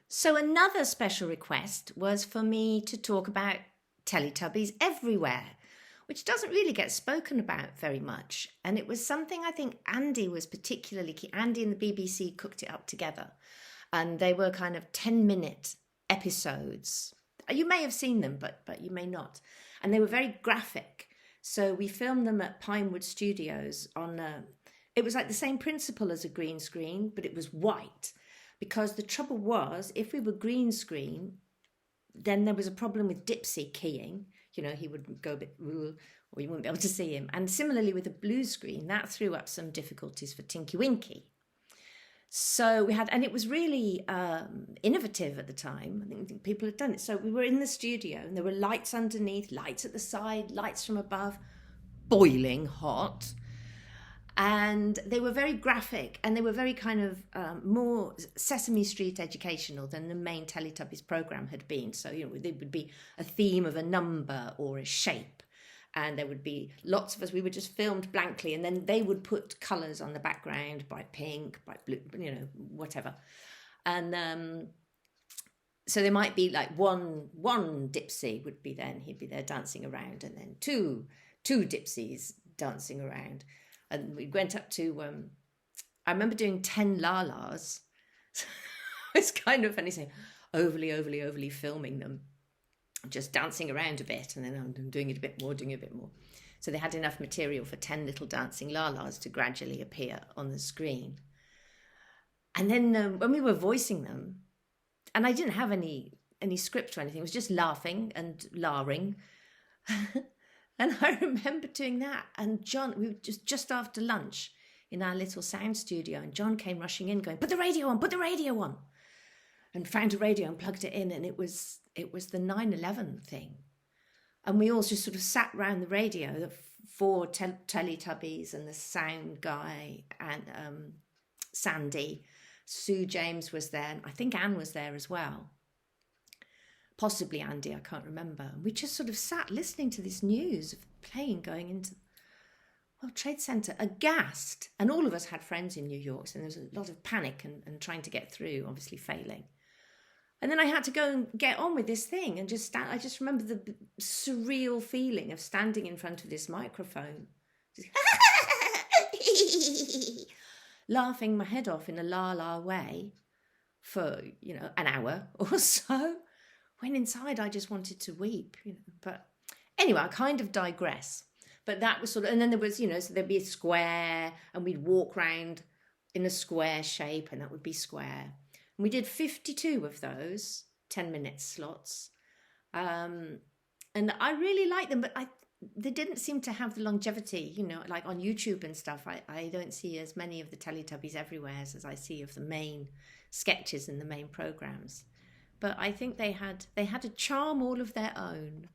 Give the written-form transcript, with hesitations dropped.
So another special request was for me to talk about Teletubbies Everywhere, which doesn't really get spoken about very much. And it was something I think Andy was particularly key. Andy and the BBC cooked it up together. And they were kind of 10-minute episodes. You may have seen them, but you may not. And they were very graphic. So we filmed them at Pinewood Studios on it was like the same principle as a green screen, but it was white. Because the trouble was, if we were green screen, then there was a problem with Dipsy keying. You know, he would go a bit, or you wouldn't be able to see him. And similarly with a blue screen, that threw up some difficulties for Tinky Winky. So we had, and it was really innovative at the time. I think people had done it. So we were in the studio and there were lights underneath, lights at the side, lights from above, boiling hot. And they were very graphic and they were very kind of more Sesame Street educational than the main Teletubbies program had been. So, you know, there would be a theme of a number or a shape. And there would be lots of us, we were just filmed blankly, and then they would put colours on the background, bright pink, bright blue, you know, whatever. And so there might be like one Dipsy would be then, he'd be there dancing around, and then two Dipsies dancing around. And we went up to, I remember doing 10 la-las. It's kind of funny saying, overly filming them. Just dancing around a bit, and then I'm doing it a bit more, So they had enough material for 10 little dancing la-las to gradually appear on the screen. And then when we were voicing them, and I didn't have any script or anything, it was just laughing and la-ing. And I remember doing that, and John, we were just after lunch in our little sound studio, and John came rushing in going, put the radio on, and found a radio and plugged it in, and it was the 9/11 thing. And we all just sort of sat round the radio, the four Teletubbies and the sound guy and Sandy. Sue James was there, and I think Anne was there as well. Possibly Andy, I can't remember. We just sort of sat listening to this news of the plane going into World Trade Center, aghast. And all of us had friends in New York, so there was a lot of panic and trying to get through, obviously failing. And then I had to go and get on with this thing and just stand. I just remember the surreal feeling of standing in front of this microphone, just laughing my head off in a la-la way for, you know, an hour or so. When inside I just wanted to weep, you know. But anyway, I kind of digress. But that was sort of, and then there was, you know, so there'd be a square and we'd walk round in a square shape and that would be square. And we did 52 of those 10-minute slots. And I really liked them, but they didn't seem to have the longevity, you know, like on YouTube and stuff. I don't see as many of the Teletubbies Everywhere as I see of the main sketches in the main programs. But I think they had a charm all of their own.